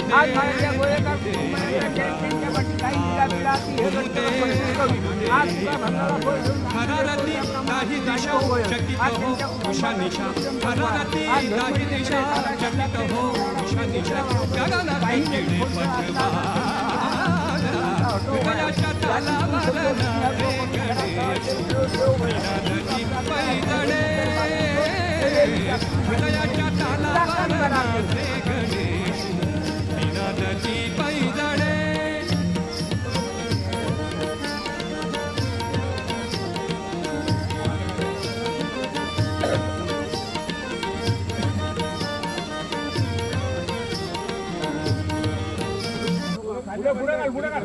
आज माझ्या गोळेगाव कुटुंबाच्या त्यांच्या पाठी काही विराती हे घडतं आज तुला भंडारा फळ घेऊन हरारती काही दिशा चकित हो उषा निशा हरारती काही दिशा चकित हो उषा निशा गगनात किडे पटवा गयाच्या तालावर नावे गणेश विनादची पैदळे गयाच्या तालावर नावे गणेश विनादची पैदळे पुढे घाल